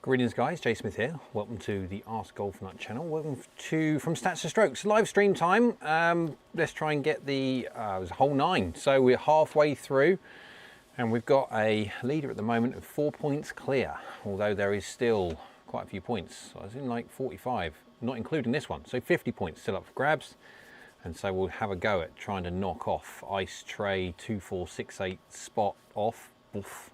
Greetings guys, Jay Smith here. Welcome to the AskGolfNut channel. Welcome to From Stats to Strokes, live stream time. Let's try and get the, it was hole 9. So we're halfway through and we've got a leader at the moment of 4 points clear. Although there is still quite a few points. I was in like 45, not including this one. So 50 points still up for grabs. And so we'll have a go at trying to knock off Ice Tray 2468 spot off. Oof.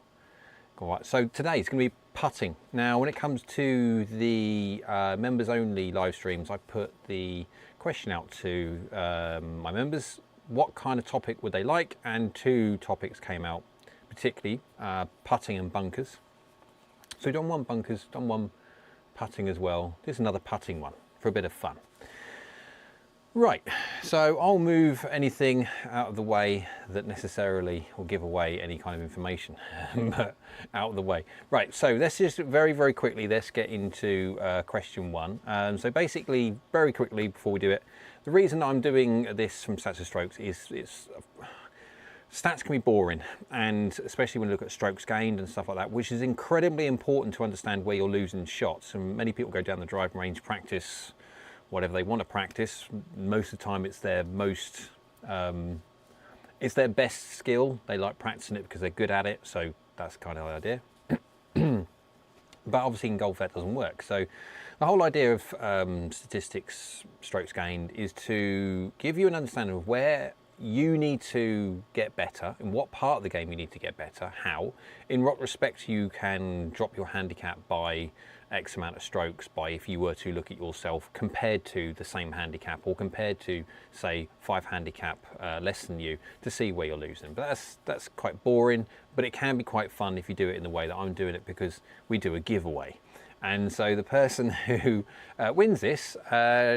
All right, so today it's going to be putting. Now, when it comes to the members only live streams, I put the question out to my members, what kind of topic would they like? And 2 topics came out, particularly putting and bunkers. So we've done 1 bunkers, done 1 putting as well. There's another putting one for a bit of fun. Right, so I'll move anything out of the way that necessarily will give away any kind of information out of the way. Right, so let's just very quickly, let's get into question 1. So basically, very quickly before we do it, the reason I'm doing this from Stats to Strokes is stats can be boring, and especially when you look at strokes gained and stuff like that, which is incredibly important to understand where you're losing shots. And many people go down the driving range, practice whatever they want to practice. Most of the time it's their most, it's their best skill. They like practicing it because they're good at it. So that's kind of the idea. But obviously in golf that doesn't work. So the whole idea of statistics, strokes gained, is to give you an understanding of where you need to get better, in what part of the game you need to get better, how, in what respect you can drop your handicap by X amount of strokes, by if you were to look at yourself compared to the same handicap, or compared to say 5 handicap less than you, to see where you're losing. But that's quite boring, but it can be quite fun if you do it in the way that I'm doing it, because we do a giveaway. And so the person who wins this,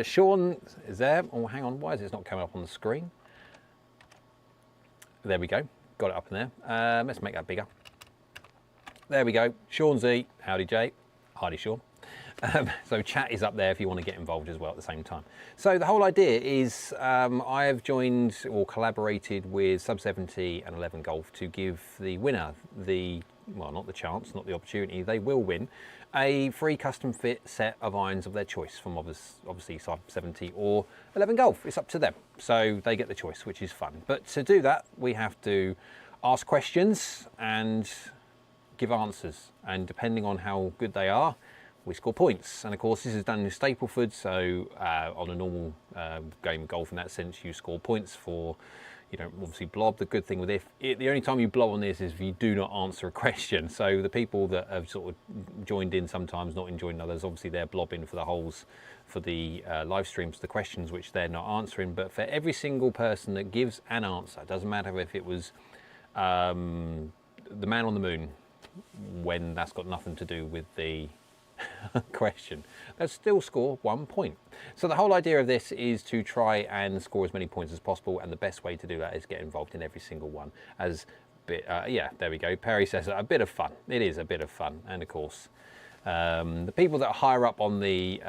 Sean is there. Oh, hang on, why is it not coming up on the screen? There we go, got it up in there. Let's make that bigger. There we go, Sean Z, howdy Jay. Hardy Sean. So chat is up there if you want to get involved as well at the same time. So the whole idea is I have joined or collaborated with Sub 70 and 11 Golf to give the winner the, well, not the chance, not the opportunity, they will win a free custom fit set of irons of their choice from obviously Sub 70 or 11 Golf. It's up to them. So they get the choice, which is fun. But to do that, we have to ask questions and give answers, and depending on how good they are, we score points. And of course this is done in Stapleford, so on a normal game of golf in that sense, you score points for, you don't obviously blob. The good thing with the only time you blob on this is if you do not answer a question. So the people that have sort of joined in sometimes, not enjoying others, obviously they're blobbing for the holes, for the live streams, the questions which they're not answering. But for every single person that gives an answer, it doesn't matter if it was the man on the moon, when that's got nothing to do with the question, they'll still score 1 point. So the whole idea of this is to try and score as many points as possible, and the best way to do that is get involved in every single one. As bit, yeah, there we go. Perry says a bit of fun. It is a bit of fun, and of course, the people that are higher up on the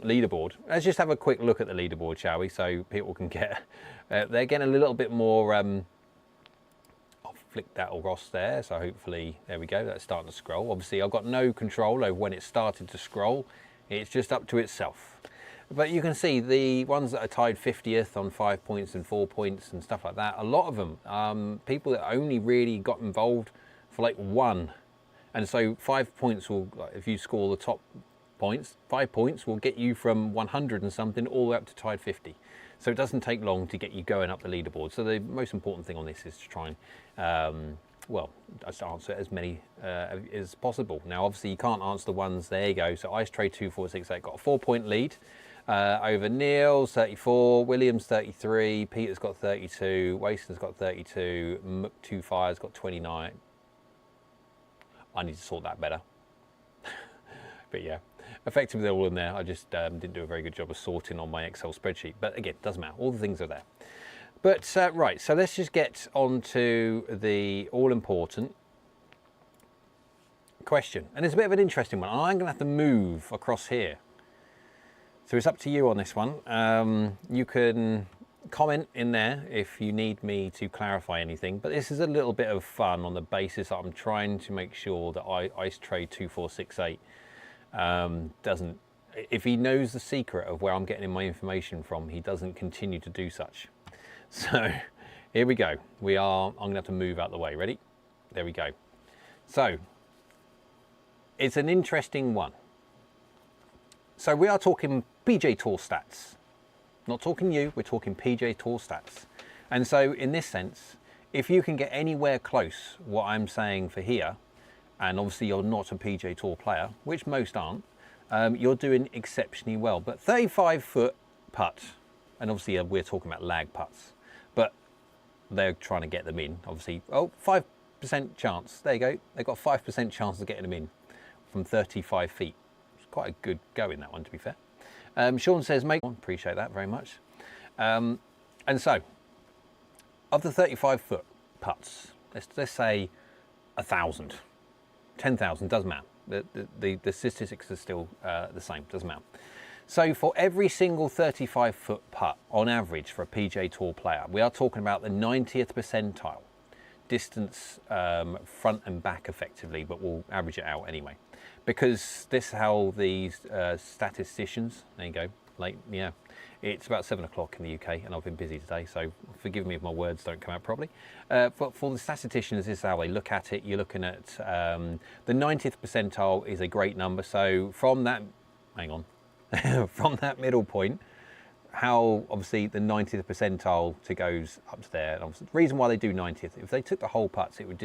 leaderboard. Let's just have a quick look at the leaderboard, shall we? So people can get, they're getting a little bit more. Flick that across there, so hopefully there we go, that's starting to scroll. Obviously I've got no control over when it started to scroll, it's just up to itself. But you can see the ones that are tied 50th on 5 points and 4 points and stuff like that, a lot of them people that only really got involved for like 1, and so 5 points will, like, if you score the top points, 5 points will get you from 100 and something all the way up to tied 50. So it doesn't take long to get you going up the leaderboard. So the most important thing on this is to try and, well, just answer as many as possible. Now, obviously, you can't answer the ones, there you go. So Ice Tray 2468 got a 4 point lead over Neil's 34, Williams 33, Peter's got 32, Waston's got 32, Two Fires got 29. I need to sort that better. But yeah, effectively they're all in there. I just didn't do a very good job of sorting on my Excel spreadsheet. But again, doesn't matter. All the things are there. But right, so let's just get on to the all-important question. And it's a bit of an interesting one. I'm going to have to move across here. So it's up to you on this one. You can comment in there if you need me to clarify anything, but this is a little bit of fun on the basis that I'm trying to make sure that Ice Trade 2468 doesn't, if he knows the secret of where I'm getting my information from, he doesn't continue to do such. So here we go. I'm gonna have to move out the way. Ready? There we go. So it's an interesting one. So we are talking PGA Tour stats. Not talking you, we're talking PGA Tour stats. And so in this sense, if you can get anywhere close what I'm saying for here, and obviously you're not a PGA Tour player, which most aren't, you're doing exceptionally well. But 35-foot putt, and obviously we're talking about lag putts, but they're trying to get them in, obviously. Oh, 5% chance, there you go. They've got 5% chance of getting them in from 35 feet. It's quite a good go in that one, to be fair. Sean says, mate, appreciate that very much. And so, of the 35-foot putts, let's say 1,000, 10,000, doesn't matter. The statistics are still the same, doesn't matter. So for every single 35-foot putt, on average for a PGA Tour player, we are talking about the 90th percentile distance, front and back effectively, but we'll average it out anyway. Because this is how these statisticians, there you go, late, yeah, it's about 7 o'clock in the UK and I've been busy today, so forgive me if my words don't come out properly. But for the statisticians, this is how they look at it. You're looking at the 90th percentile is a great number. So from that, hang on, from that middle point, how obviously the 90th percentile goes up to there. And obviously the reason why they do 90th, if they took the whole putts, it would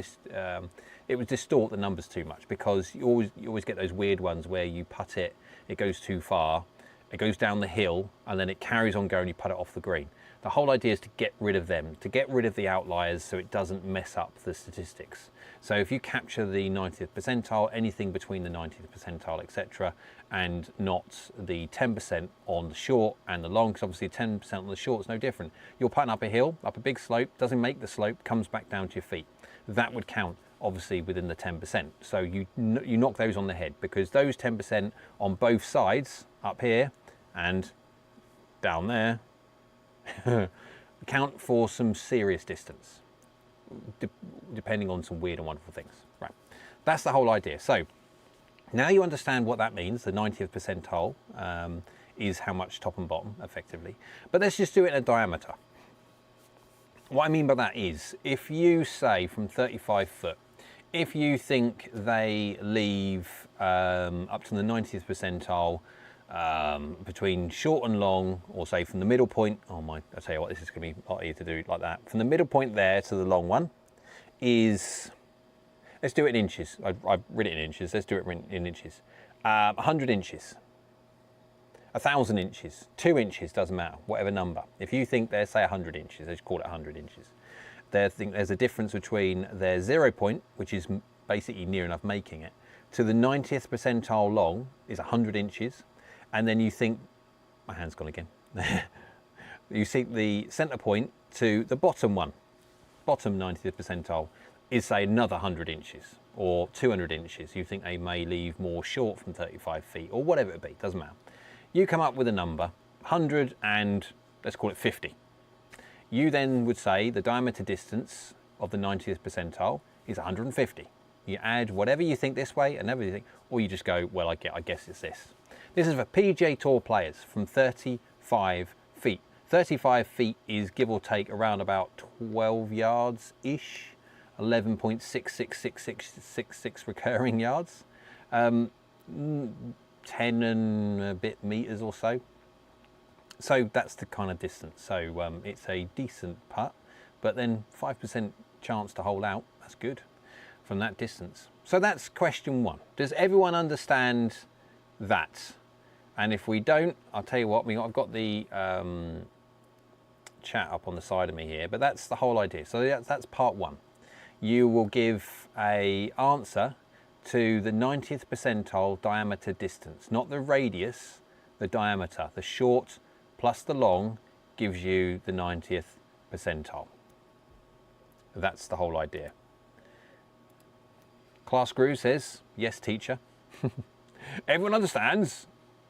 distort the numbers too much, because you always get those weird ones where you putt it, it goes too far, it goes down the hill, and then it carries on going, you putt it off the green. The whole idea is to get rid of them, to get rid of the outliers so it doesn't mess up the statistics. So if you capture the 90th percentile, anything between the 90th percentile, etc., and not the 10% on the short and the long, because obviously 10% on the short is no different. You're putting up a hill, up a big slope, doesn't make the slope, comes back down to your feet. That would count obviously within the 10%. So you knock those on the head, because those 10% on both sides, up here and down there, count for some serious distance, depending on some weird and wonderful things. Right, that's the whole idea. So now you understand what that means. The 90th percentile is how much top and bottom, effectively. But let's just do it in a diameter. What I mean by that is, if you say from 35 foot, if you think they leave up to the 90th percentile between short and long, or say from the middle point, oh my, I tell you what, this is going to be a lot easier to do like that. From the middle point there to the long one is, let's do it in inches. I've written it in inches. Let's do it in inches. 100 inches, 1,000 inches, 2 inches, doesn't matter, whatever number. If you think they're, say, 100 inches, let's call it 100 inches. There's a difference between their 0 point, which is basically near enough making it, to the 90th percentile long is 100 inches. And then you think, my hand's gone again. You think the center point to the bottom one, bottom 90th percentile, is say another 100 inches or 200 inches. You think they may leave more short from 35 feet or whatever it be, doesn't matter. You come up with a number, 100 and let's call it 50. You then would say the diameter distance of the 90th percentile is 150. You add whatever you think this way and everything, or you just go, well, I guess it's this. This is for PGA Tour players from 35 feet. 35 feet is give or take around about 12 yards-ish, 11.666666 recurring yards, 10 and a bit meters or so. So that's the kind of distance. So it's a decent putt, but then 5% chance to hold out, that's good from that distance. So that's question one. Does everyone understand that? And if we don't, I'll tell you what, I've got the chat up on the side of me here, but that's the whole idea. So that's part one. You will give an answer to the 90th percentile diameter distance, not the radius, the diameter. The short plus the long gives you the 90th percentile. That's the whole idea. Class Guru says, yes, teacher. Everyone understands?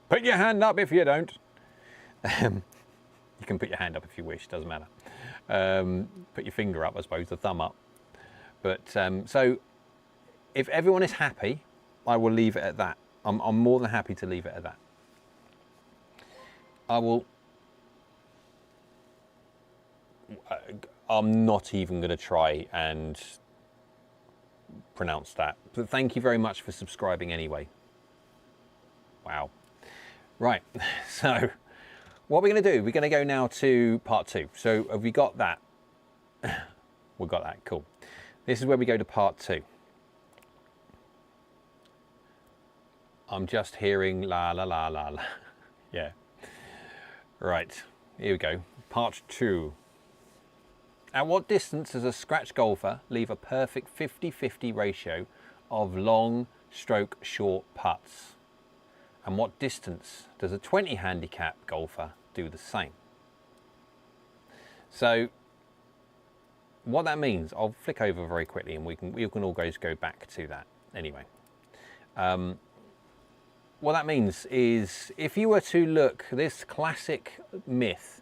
Put your hand up if you don't. You can put your hand up if you wish, doesn't matter. Put your finger up, I suppose, the thumb up. But so if everyone is happy, I will leave it at that. I'm more than happy to leave it at that. I'm not even going to try and pronounce that. But thank you very much for subscribing anyway. Wow. Right, so what we're going to do, we're going to go now to part 2. So have we got that? We've got that, cool. This is where we go to part 2. I'm just hearing la la la la la. Yeah. Right, here we go. Part 2. At what distance does a scratch golfer leave a perfect 50-50 ratio of long stroke short putts? And what distance does a 20 handicap golfer do the same? So what that means, I'll flick over very quickly and we can all go back to that anyway. What that means is if you were to look, this classic myth,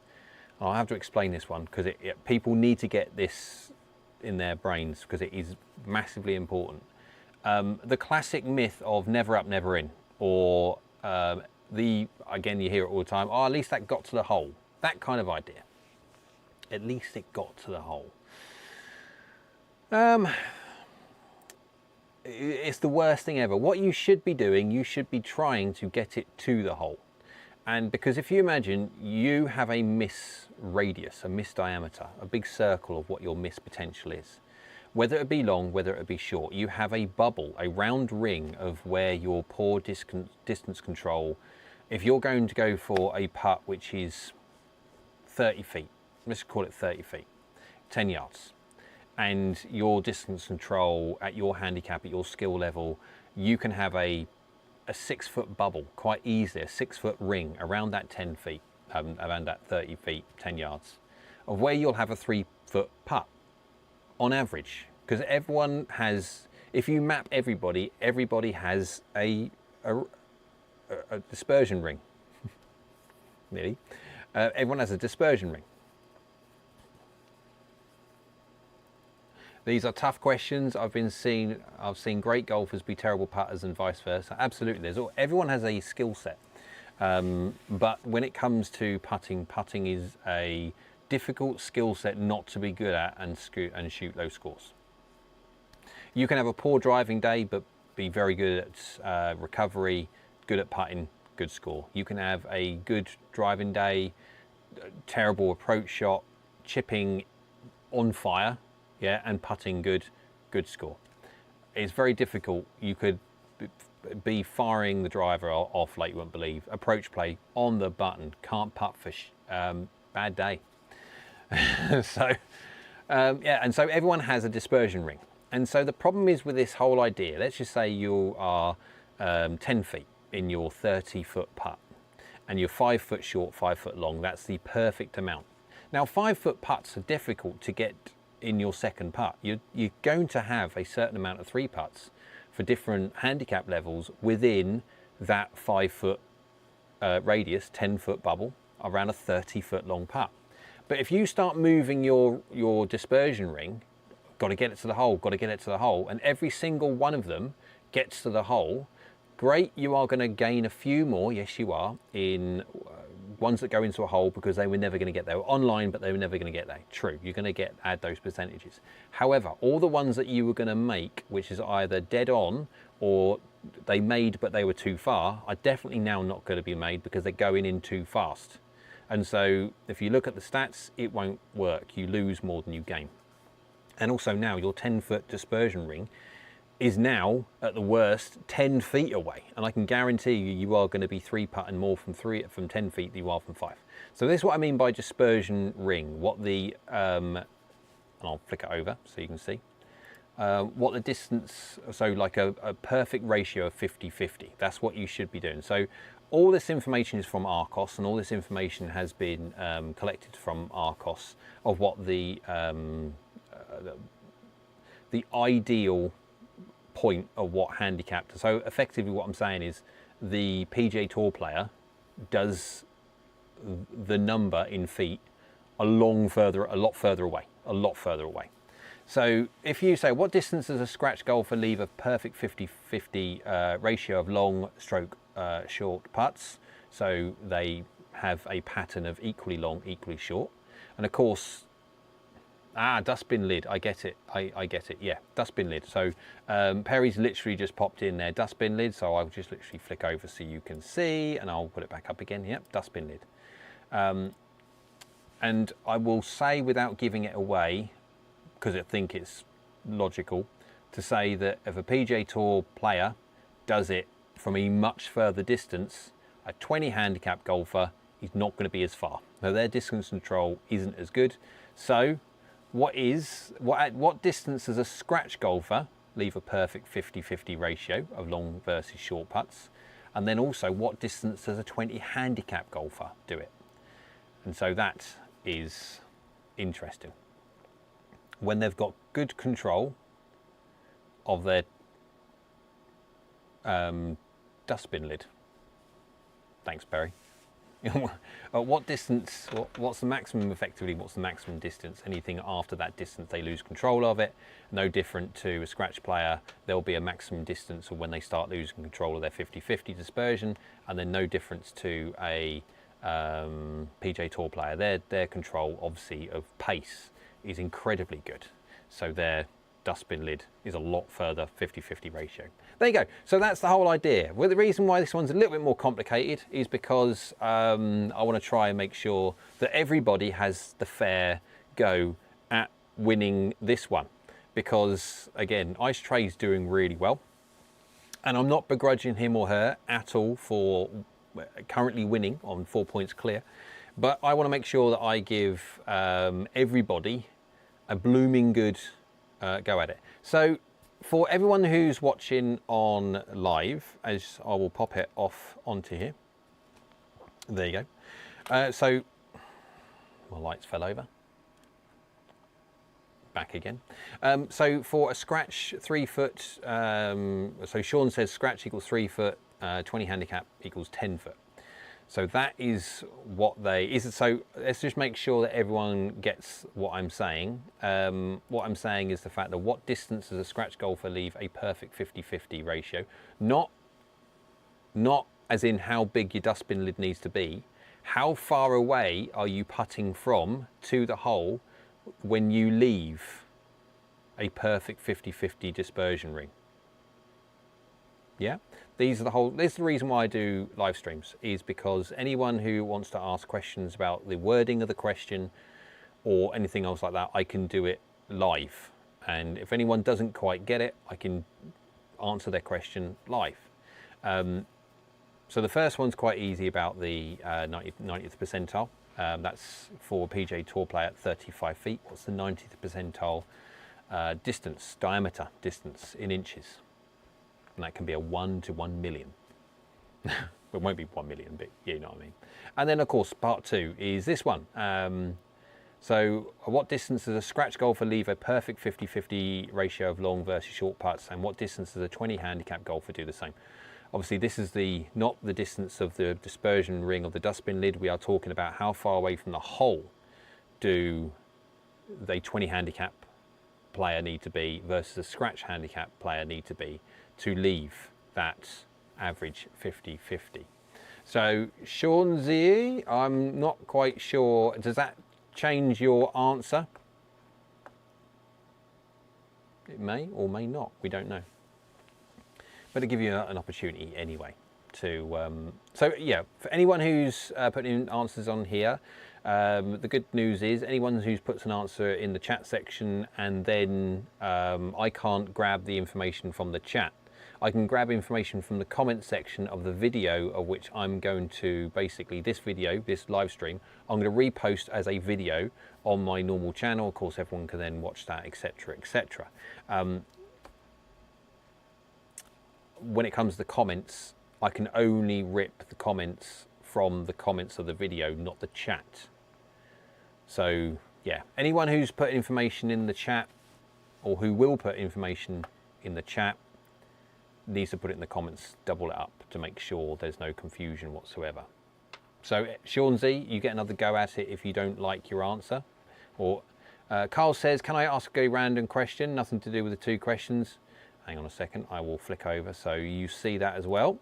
I'll have to explain this one because people need to get this in their brains because it is massively important. The classic myth of never up, never in, or again, you hear it all the time, oh, at least that got to the hole. That kind of idea. At least it got to the hole. It's the worst thing ever. What you should be doing, you should be trying to get it to the hole. And because if you imagine you have a miss radius, a miss diameter, a big circle of what your miss potential is, whether it be long, whether it be short, you have a bubble, a round ring of where your poor distance control, if you're going to go for a putt which is 30 feet, let's call it 30 feet, 10 yards, and your distance control at your handicap, at your skill level, you can have a 6-foot bubble quite easily, a 6-foot ring around that 10 feet, around that 30 feet, 10 yards, of where you'll have a 3-foot putt on average. Because everyone has, if you map everybody has a dispersion ring. Nearly. Everyone has a dispersion ring. These are tough questions. I've seen great golfers be terrible putters and vice versa. Absolutely, everyone has a skill set. But when it comes to putting is a difficult skill set not to be good at and shoot low scores. You can have a poor driving day, but be very good at recovery, good at putting, good score. You can have a good driving day, terrible approach shot, chipping on fire, yeah, and putting good score. It's very difficult. You could be firing the driver off like you wouldn't believe. Approach play on the button, can't putt for bad day. So yeah, and so everyone has a dispersion ring. And so the problem is with this whole idea, let's just say you are 10 feet in your 30-foot putt and you're 5 foot short, 5 foot long. That's the perfect amount. Now 5-foot putts are difficult to get in your second putt. You're going to have a certain amount of 3 putts for different handicap levels within that 5-foot radius, 10-foot bubble around a 30-foot long putt. But if you start moving your dispersion ring, got to get it to the hole, got to get it to the hole, and every single one of them gets to the hole, great, you are going to gain a few more, yes you are, in ones that go into a hole because they were never going to get there. Online, but they were never going to get there. True, you're going to add those percentages. However, all the ones that you were going to make, which is either dead on or they made but they were too far, are definitely now not going to be made because they're going in too fast. And so if you look at the stats, it won't work. You lose more than you gain. And also now your 10-foot dispersion ring is now at the worst 10 feet away, and I can guarantee you are going to be 3-putting more from 10 feet than you are from 5. So this is what I mean by dispersion ring. What the and I'll flick it over so you can see what the distance. So like a perfect ratio of 50-50. That's what you should be doing. So all this information is from ARCOS, and all this information has been collected from ARCOS of what the ideal point of what handicap. So effectively what I'm saying is the PGA Tour player does the number in feet a lot further away. So if you say, what distance does a scratch golfer leave a perfect 50-50 ratio of long stroke short putts? So they have a pattern of equally long, equally short. And of course, dustbin lid, I get it, I get it, yeah, dustbin lid. So Perry's literally just popped in their dustbin lid, so I'll just literally flick over so you can see, and I'll put it back up again, yep, dustbin lid. And I will say, without giving it away, because I think it's logical, to say that if a PGA Tour player does it from a much further distance, a 20 handicap golfer is not going to be as far. So their distance control isn't as good. So what distance does a scratch golfer leave a perfect 50-50 ratio of long versus short putts? And then also, what distance does a 20 handicap golfer do it? And so that is interesting. When they've got good control of their dustbin lid. Thanks, Perry. What distance, what's the maximum, effectively, what's the maximum distance? Anything after that distance, they lose control of it. No different to a scratch player, there'll be a maximum distance when they start losing control of their 50-50 dispersion, and then no difference to a PGA Tour player. Their control, obviously, of pace is incredibly good. So their dustbin lid is a lot further 50-50 ratio. There you go. So that's the whole idea. Well, the reason why this one's a little bit more complicated is because I want to try and make sure that everybody has the fair go at winning this one. Because again, Ice Trey's doing really well, and I'm not begrudging him or her at all for currently winning on 4 points clear. But I want to make sure that I give everybody a blooming good go at it. So for everyone who's watching on live, as I will pop it off onto here. There you go. So my lights fell over. Back again. So for a scratch 3 foot, so Sean says scratch equals 3 foot, 20 handicap equals 10 foot. So that is what so let's just make sure that everyone gets what I'm saying. What I'm saying is the fact that what distance does a scratch golfer leave a perfect 50-50 ratio? Not as in how big your dustbin lid needs to be. How far away are you putting from to the hole when you leave a perfect 50-50 dispersion ring? Yeah, this is the reason why I do live streams, is because anyone who wants to ask questions about the wording of the question or anything else like that, I can do it live. And if anyone doesn't quite get it, I can answer their question live. So the first one's quite easy, about the 90th percentile. That's for a PGA Tour player at 35 feet. What's the 90th percentile diameter distance in inches? And that can be a 1 to 1 million. It won't be 1 million, but you know what I mean. And then, of course, part 2 is this one. So what distance does a scratch golfer leave a perfect 50-50 ratio of long versus short putts? And what distance does a 20 handicap golfer do the same? Obviously, this is not the distance of the dispersion ring of the dustbin lid. We are talking about how far away from the hole do the 20 handicap player need to be versus a scratch handicap player need to be to leave that average 50-50. So Sean Z, I'm not quite sure, does that change your answer? It may or may not, we don't know. But to give you an opportunity anyway to, so yeah, for anyone who's putting in answers on here, the good news is anyone who puts an answer in the chat section and then I can't grab the information from the chat. I can grab information from the comment section of the video, of which I'm going to basically, this video, this live stream, I'm going to repost as a video on my normal channel. Of course, everyone can then watch that, etc., etc. When it comes to the comments, I can only rip the comments from the comments of the video, not the chat. So yeah, anyone who's put information in the chat, or who will put information in the chat, needs to put it in the comments, double it up to make sure there's no confusion whatsoever. So Sean Z, you get another go at it if you don't like your answer. Or Carl says, can I ask a random question? Nothing to do with the 2 questions. Hang on a second, I will flick over so you see that as well.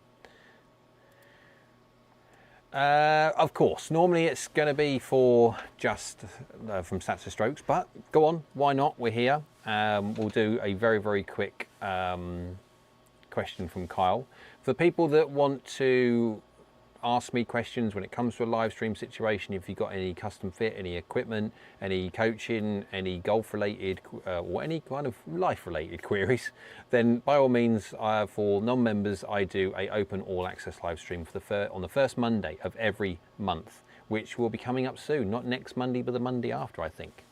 Of course, normally it's going to be for just from stats to strokes, but go on, why not? We're here. We'll do a very, very quick question from Kyle. For people that want to ask me questions when it comes to a live stream situation, if you've got any custom fit, any equipment, any coaching, any golf related or any kind of life related queries, then by all means, for non-members, I do a open all access live stream for on the first Monday of every month, which will be coming up soon, not next Monday, but the Monday after, I think.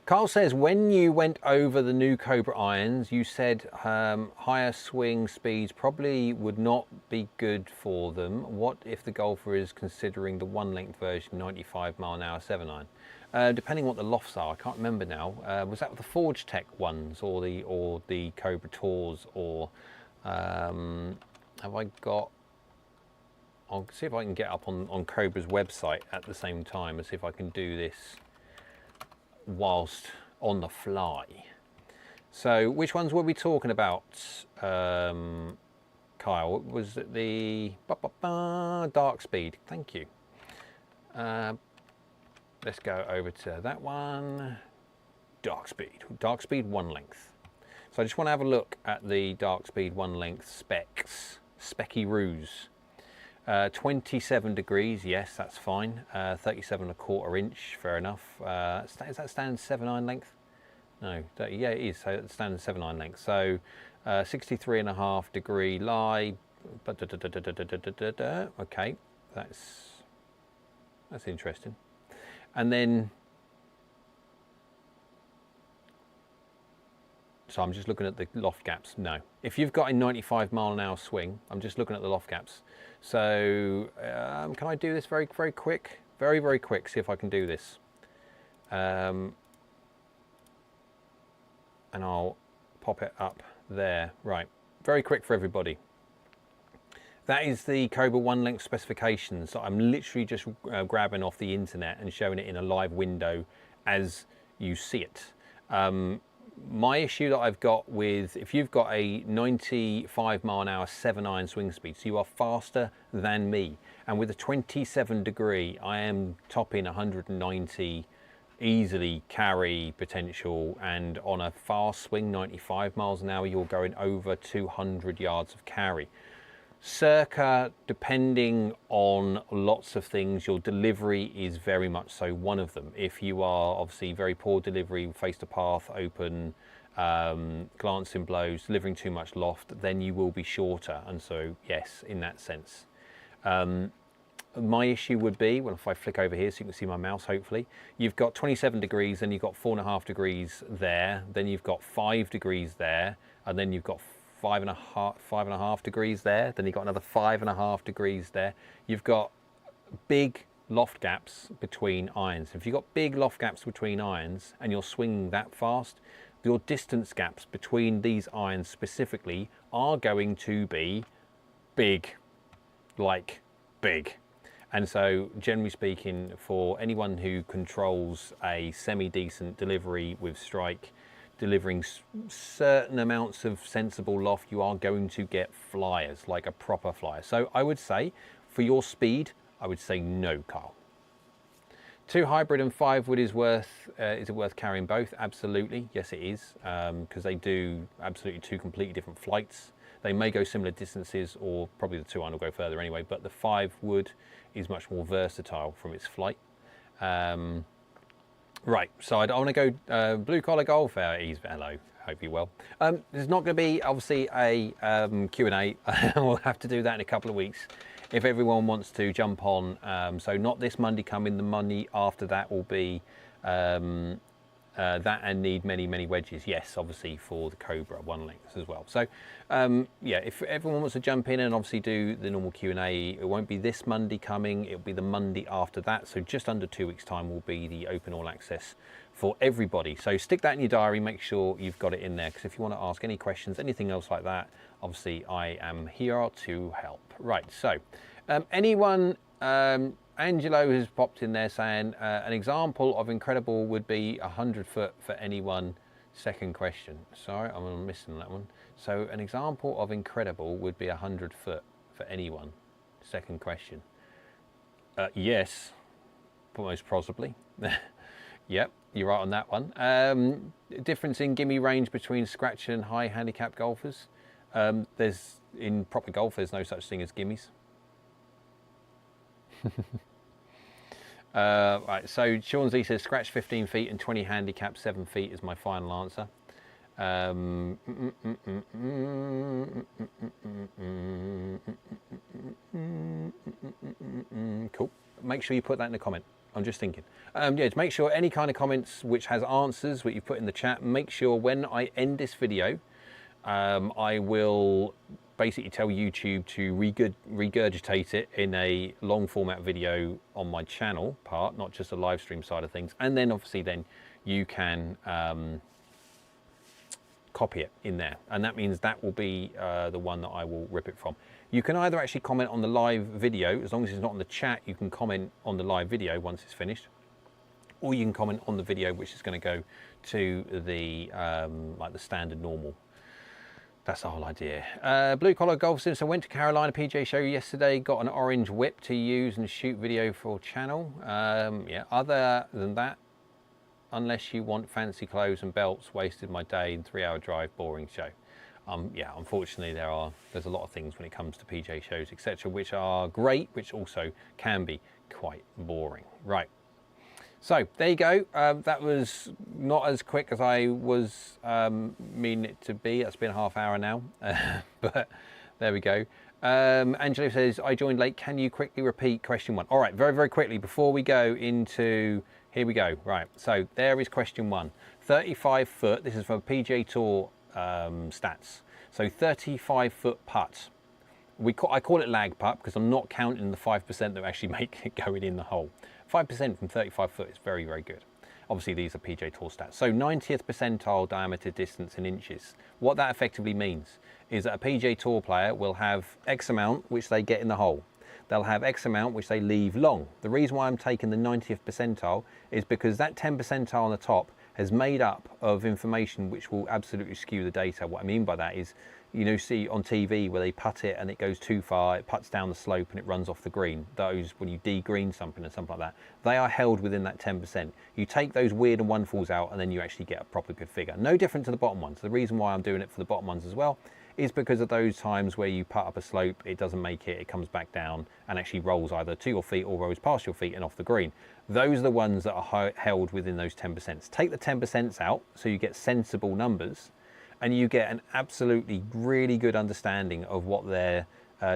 Carl says, when you went over the new Cobra irons, you said higher swing speeds probably would not be good for them. What if the golfer is considering the 1-length version, 95 mile an hour 7-iron? Depending what the lofts are, I can't remember now. Was that the Forge Tech ones or the Cobra Tours, or have I got? I'll see if I can get up on Cobra's website at the same time and see if I can do this whilst on the fly. So which ones were we talking about, Kyle? Was it the dark speed? Thank you. Let's go over to that one. Dark speed 1-length. So I just want to have a look at the dark speed 1-length specs, specky roos. 27 degrees, yes, that's fine. 37¼ inch, fair enough. Is that standard 7-iron length? No, yeah, it is. So it's standard 7-iron length. So 63.5 degree lie. Okay, that's interesting. And then, so I'm just looking at the loft gaps. No, if you've got a 95 mile an hour swing, I'm just looking at the loft gaps. So can I do this very, very quick? Very, very quick, see if I can do this. And I'll pop it up there. Right, very quick for everybody. That is the Cobra 1-length specifications. So I'm literally just grabbing off the internet and showing it in a live window as you see it. My issue that I've got with, if you've got a 95 mile an hour 7-iron swing speed, so you are faster than me, and with a 27 degree, I am topping 190 easily carry potential, and on a fast swing 95 miles an hour, you're going over 200 yards of carry. Circa, depending on lots of things, your delivery is very much so one of them. If you are obviously very poor delivery, face to path, open, glancing blows, delivering too much loft, then you will be shorter. And so, yes, in that sense. My issue would be, well, if I flick over here so you can see my mouse, hopefully, you've got 27 degrees, then you've got 4.5 degrees there, then you've got 5 degrees there, and then you've got 5.5 degrees there, then you've got another 5.5 degrees there. You've got big loft gaps between irons. If you've got big loft gaps between irons and you're swinging that fast, your distance gaps between these irons specifically are going to be big, like big. And so generally speaking, for anyone who controls a semi-decent delivery with strike, delivering certain amounts of sensible loft, you are going to get flyers, like a proper flyer. So I would say, for your speed, I would say no, Carl. 2 hybrid and 5 wood is it worth carrying both? Absolutely, yes it is, because they do absolutely 2 completely different flights. They may go similar distances, or probably the 2 iron will go further anyway, but the 5 wood is much more versatile from its flight. Right, so I want to go blue collar golf. Hello, hope you're well. There's not going to be obviously a Q&A. We'll have to do that in a couple of weeks if everyone wants to jump on. So not this Monday coming, the Monday after that will be that and need many wedges. Yes, obviously for the Cobra 1-lengths as well. So yeah, if everyone wants to jump in and obviously do the normal Q&A, it won't be this Monday coming, it'll be the Monday after that. So just under 2 weeks time will be the open all access for everybody. So stick that in your diary, make sure you've got it in there, because if you want to ask any questions, anything else like that, obviously I am here to help. Right, so Anyone, Angelo has popped in there saying an example of incredible would be 100 foot for anyone. Second question. Sorry, I'm missing that one. So an example of incredible would be 100 foot for anyone. Second question. Yes, most possibly. Yep, you're right on that one. Difference in gimme range between scratch and high handicap golfers. In proper golf, there's no such thing as gimmies. Right, so Sean Z says scratch 15 feet and 20 handicap 7 feet is my final answer. Cool. Make sure you put that in the comment. I'm just thinking. Yeah, to make sure any kind of comments which has answers, what you put in the chat, make sure when I end this video, I will basically tell YouTube to regurgitate it in a long format video on my channel part, not just the live stream side of things. And then obviously then you can copy it in there. And that means that will be the one that I will rip it from. You can either actually comment on the live video, as long as it's not on the chat, you can comment on the live video once it's finished. Or you can comment on the video, which is going to go to the like the standard normal. That's the whole idea. Blue Collar Golf Sim. So I went to Carolina PGA Show yesterday, got an orange whip to use and shoot video for channel. Yeah, other than that, unless you want fancy clothes and belts, wasted my day in 3-hour drive, boring show. Yeah, unfortunately there's a lot of things when it comes to PGA shows, etc., which are great, which also can be quite boring. Right. So there you go. That was not as quick as I was meaning it to be. It's been half hour now, but there we go. Angelo says, I joined late. Can you quickly repeat question 1? All right, very, very quickly before we go into, here we go. Right, so there is question 1. 35 foot, this is from PGA Tour stats. So 35 foot putt. I call it lag putt because I'm not counting the 5% that actually make it going in the hole. 5% from 35 foot is very, very good. Obviously, these are PGA Tour stats. So 90th percentile diameter distance in inches. What that effectively means is that a PGA Tour player will have X amount which they get in the hole. They'll have X amount which they leave long. The reason why I'm taking the 90th percentile is because that 10 percentile on the top has made up of information which will absolutely skew the data. What I mean by that is, you know, see on TV where they putt it and it goes too far, it putts down the slope and it runs off the green. Those, when you de-green something and something like that, they are held within that 10%. You take those weird and wonderfuls out and then you actually get a proper good figure. No different to the bottom ones. The reason why I'm doing it for the bottom ones as well is because of those times where you putt up a slope, it doesn't make it, it comes back down and actually rolls either to your feet or rolls past your feet and off the green. Those are the ones that are held within those 10%. Take the 10% out so you get sensible numbers, and you get an absolutely really good understanding of what their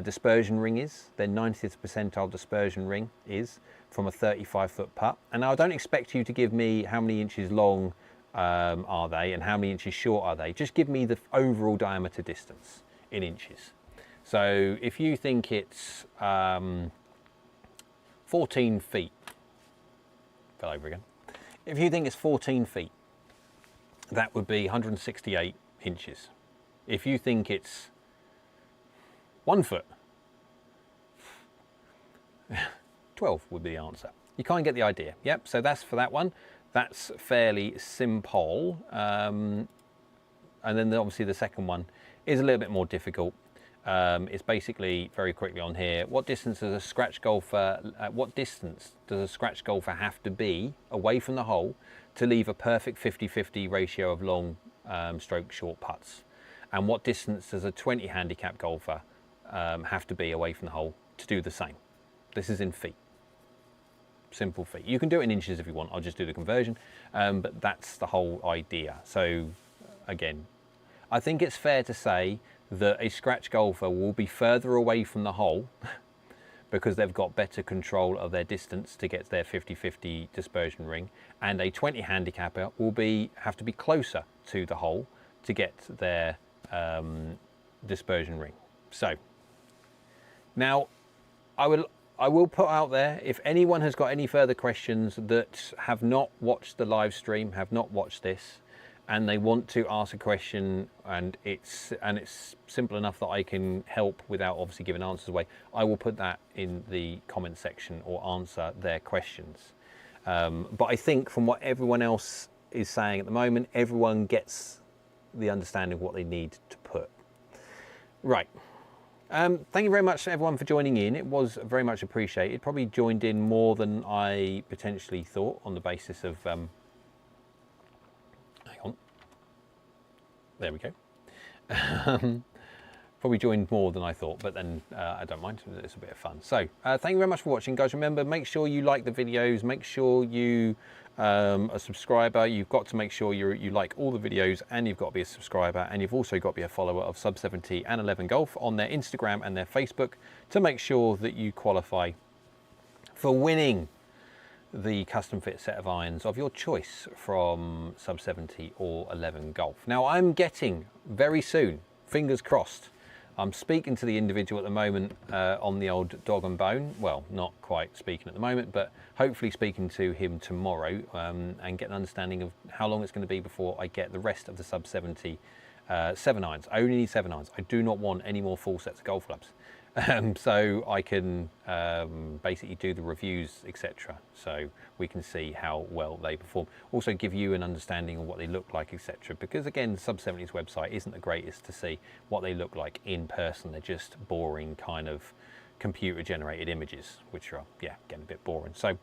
dispersion ring is, their 90th percentile dispersion ring is from a 35 foot putt. And now I don't expect you to give me how many inches long are they and how many inches short are they. Just give me the overall diameter distance in inches. So if you think it's 14 feet, fell over again. If you think it's 14 feet, that would be 168 inches. If you think it's 1 foot, 12 would be the answer. You can't get the idea. Yep, so that's for that one. That's fairly simple. And then obviously the second one is a little bit more difficult. It's basically very quickly on here. What distance does a scratch golfer? What distance does a scratch golfer have to be away from the hole to leave a perfect 50-50 ratio of long stroke short putts? And what distance does a 20 handicap golfer have to be away from the hole to do the same? This is in feet. Simple feet. You can do it in inches if you want. I'll just do the conversion, but that's the whole idea. So again, I think it's fair to say that a scratch golfer will be further away from the hole because they've got better control of their distance to get to their 50-50 dispersion ring, and a 20 handicapper will have to be closer to the hole to get their dispersion ring. So now I will put out there, if anyone has got any further questions that have not watched the live stream, have not watched this, and they want to ask a question, and it's simple enough that I can help without obviously giving answers away, I will put that in the comment section or answer their questions. But I think from what everyone else is saying at the moment, everyone gets the understanding of what they need to put. Right. Thank you very much everyone for joining in. It was very much appreciated. Probably joined in more than I potentially thought on the basis of hang on. There we go. Probably joined more than I thought, but then I don't mind. It's a bit of fun. So thank you very much for watching, guys. Remember, make sure you like the videos. Make sure you a subscriber. You've got to make sure you like all the videos, and you've got to be a subscriber, and you've also got to be a follower of Sub 70 and 11 Golf on their Instagram and their Facebook to make sure that you qualify for winning the custom fit set of irons of your choice from Sub 70 or 11 Golf. Now, I'm getting very soon, fingers crossed, I'm speaking to the individual at the moment on the old dog and bone. Well, not quite speaking at the moment, but hopefully speaking to him tomorrow and get an understanding of how long it's going to be before I get the rest of the Sub 70 7 irons. I only need 7 irons. I do not want any more full sets of golf clubs. So I can basically do the reviews, etc. So we can see how well they perform. Also give you an understanding of what they look like, etc. Because again, Sub 70's website isn't the greatest to see what they look like in person. They're just boring kind of computer generated images, which are, yeah, getting a bit boring. So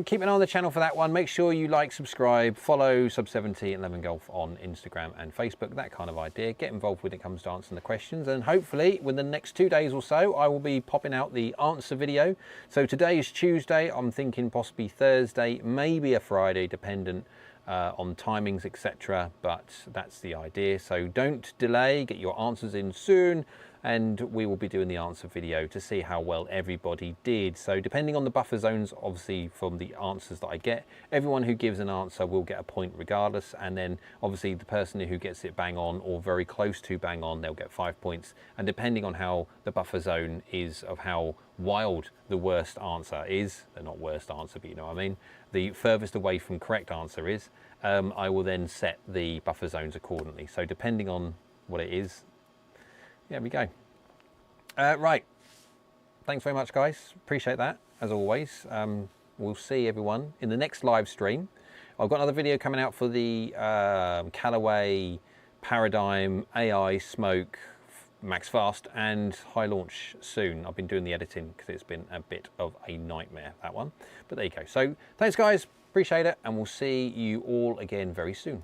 keep an eye on the channel for that one. Make sure you like, subscribe, follow Sub 70 and 11 Golf on Instagram and Facebook, that kind of idea. Get involved when it comes to answering the questions, and hopefully within the next 2 days or so I will be popping out the answer video. So today is Tuesday, I'm thinking possibly Thursday, maybe a Friday, dependent on timings, etc. But that's the idea. So don't delay, get your answers in soon, and we will be doing the answer video to see how well everybody did. So depending on the buffer zones, obviously from the answers that I get, everyone who gives an answer will get a point regardless, and then obviously the person who gets it bang on or very close to bang on, they'll get 5 points. And depending on how the buffer zone is, of how wild the worst answer is, they're not worst answer, but you know what I mean, the furthest away from correct answer is, I will then set the buffer zones accordingly. So depending on what it is, there we go. Right, thanks very much, guys. Appreciate that, as always. We'll see everyone in the next live stream. I've got another video coming out for the Callaway Paradigm AI Smoke Max Fast and High Launch soon. I've been doing the editing because it's been a bit of a nightmare, that one. But there you go. So thanks, guys. Appreciate it, and we'll see you all again very soon.